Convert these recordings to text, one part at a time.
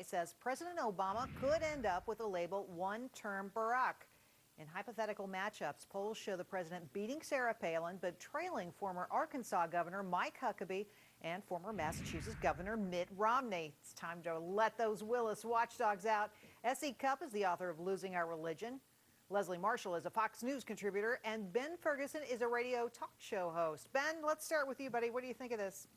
says President Obama could end up with the label one-term Barack. In hypothetical matchups, polls show the president beating Sarah Palin, but trailing former Arkansas Governor Mike Huckabee and former Massachusetts Governor Mitt Romney. It's time to let those Willis watchdogs out. S.E. Cupp is the author of Losing Our Religion. Leslie Marshall is a Fox News contributor, and Ben Ferguson is a radio talk show host. Ben, let's start with you, buddy. What do you think of this?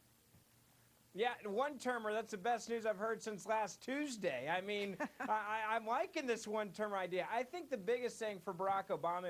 Yeah, one-termer, that's the best news I've heard since last Tuesday. I mean, I'm liking this one-termer idea. I think the biggest thing for Barack Obama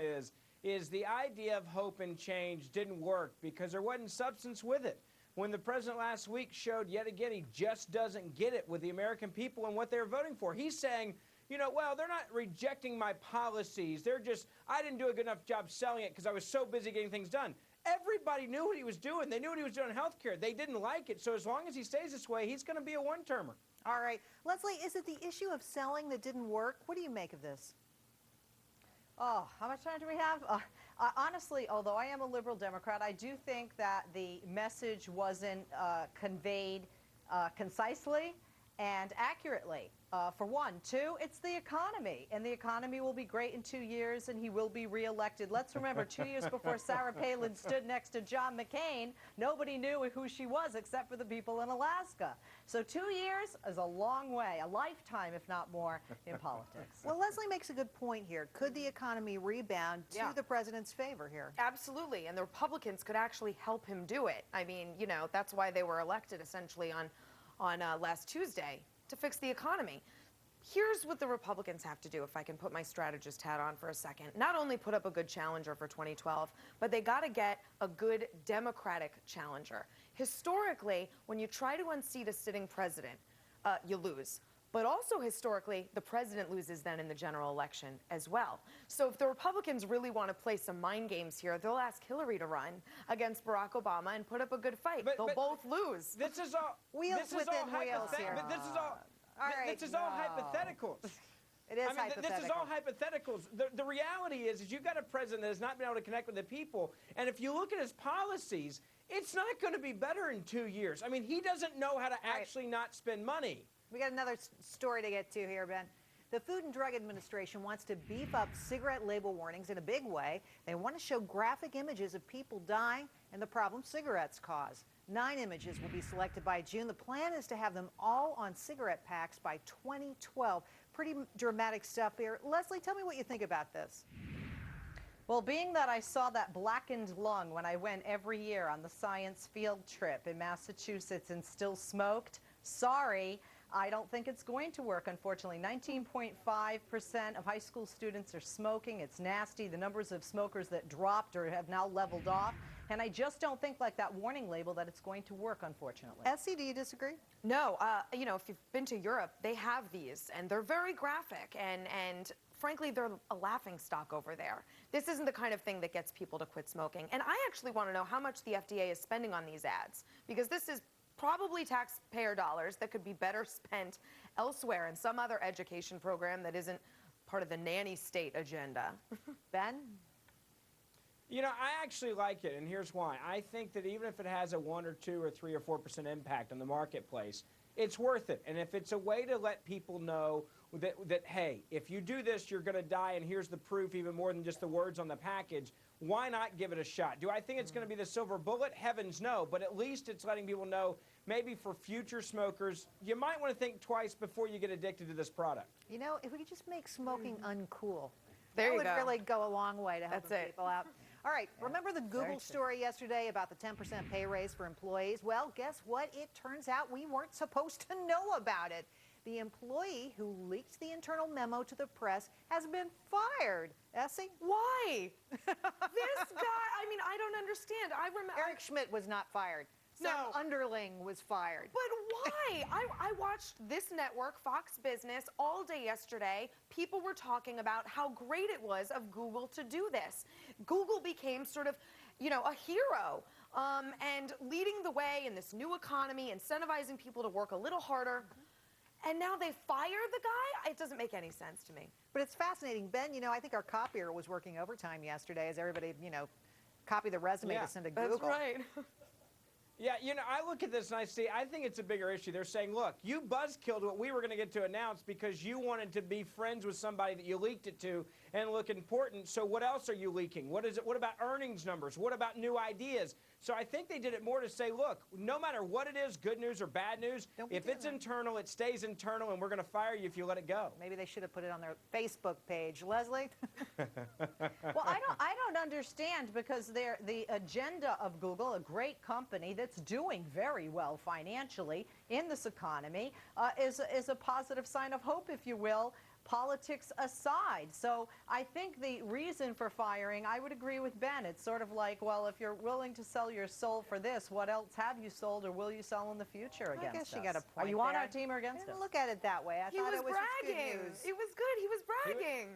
is the idea of hope and change didn't work because there wasn't substance with it. When the president last week showed yet again he just doesn't get it with the American people and what they're voting for. He's saying, you know, well, they're not rejecting my policies. They're just, I didn't do a good enough job selling it because I was so busy getting things done. Everybody knew what he was doing. They knew what he was doing in health care. They didn't like it. So as long as he stays this way, he's going to be a one-termer. All right. Leslie, is it the issue of selling that didn't work? What do you make of this? Oh, how much time do we have? Honestly, although I am a liberal Democrat, I do think that the message wasn't conveyed concisely and accurately. For one. Two, it's the economy, and the economy will be great in 2 years, and he will be reelected. Let's remember, 2 years before Sarah Palin stood next to John McCain, nobody knew who she was except for the people in Alaska. So 2 years is a long way, a lifetime, if not more, in politics. Well, Leslie makes a good point here. Could the economy rebound to the president's favor here? Absolutely, and the Republicans could actually help him do it. I mean, you know, that's why they were elected essentially on last Tuesday, to fix the economy. Here's what the Republicans have to do, if I can put my strategist hat on for a second. Not only put up a good challenger for 2012, but they got to get a good Democratic challenger. Historically, when you try to unseat a sitting president, you lose. But also historically, the president loses then in the general election as well. So if the Republicans really want to play some mind games here, they'll ask Hillary to run against Barack Obama and put up a good fight. They'll both lose. This is all wheels within wheels here. But this is all. This is all hypotheticals. It is hypothetical. This is all hypotheticals. The reality is you've got a president that has not been able to connect with the people. And if you look at his policies, it's not going to be better in 2 years. I mean, he doesn't know how to actually not spend money. We got another story to get to here, Ben. The Food and Drug Administration wants to beef up cigarette label warnings in a big way. They want to show graphic images of people dying and the problem cigarettes cause. 9 images will be selected by June. The plan is to have them all on cigarette packs by 2012. Pretty dramatic stuff here. Leslie, tell me what you think about this. Well, being that I saw that blackened lung when I went every year on the science field trip in Massachusetts and still smoked, sorry, I don't think it's going to work, unfortunately. 19.5% of high school students are smoking. It's nasty. The numbers of smokers that dropped or have now leveled off. And I just don't think, like that warning label, that it's going to work, unfortunately. S.E., do you disagree? No. You know, if you've been to Europe, they have these, and they're very graphic. And frankly, they're a laughingstock over there. This isn't the kind of thing that gets people to quit smoking. And I actually want to know how much the FDA is spending on these ads, because this is probably taxpayer dollars that could be better spent elsewhere in some other education program that isn't part of the nanny state agenda. Ben? You know, I actually like it, and here's why. I think that even if it has a 1 or 2 or 3 or 4% impact on the marketplace, it's worth it. And if it's a way to let people know that hey, if you do this, you're going to die, and here's the proof even more than just the words on the package, why not give it a shot? Do I think it's going to be the silver bullet? Heavens no, but at least it's letting people know maybe for future smokers, you might want to think twice before you get addicted to this product. You know, if we could just make smoking uncool, there that you go. would really go a long way to helping people out. All right, remember the Google story yesterday about the 10% pay raise for employees? Well, guess what? It turns out we weren't supposed to know about it. The employee who leaked the internal memo to the press has been fired. Essie? Why? This guy, I mean, I don't understand. I remember Eric Schmidt was not fired. Some underling was fired. But why? I watched this network, Fox Business, all day yesterday. People were talking about how great it was of Google to do this. Google became sort of, you know, a hero and leading the way in this new economy, incentivizing people to work a little harder. And now they fire the guy? It doesn't make any sense to me. But it's fascinating. Ben, you know, I think our copier was working overtime yesterday as everybody, you know, copied the resume to send to Google. That's right. Yeah, you know, I look at this and I think it's a bigger issue. They're saying, look, you buzzkilled what we were going to get to announce because you wanted to be friends with somebody that you leaked it to and look important. So what else are you leaking? What is it? What about earnings numbers? What about new ideas? So I think they did it more to say, look, no matter what it is, good news or bad news, if it's internal, it stays internal, and we're going to fire you if you let it go. Maybe they should have put it on their Facebook page. Leslie? Well, I don't understand, because the agenda of Google, a great company that's doing very well financially in this economy, is a positive sign of hope, if you will, politics aside. So I think the reason for firing, I would agree with Ben. It's sort of like, well, if you're willing to sell your soul for this, what else have you sold or will you sell in the future against us? I guess you got a point. Are you on there. our team or against us? Look at it that way. I He thought was it was just bragging. good news. It was good. He was bragging.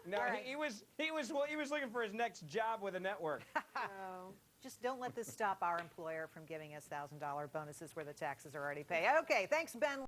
No, All right. he was looking for his next job with a network. Oh. Just don't let this stop our employer from giving us $1,000 bonuses where the taxes are already paid. Okay, thanks, Ben.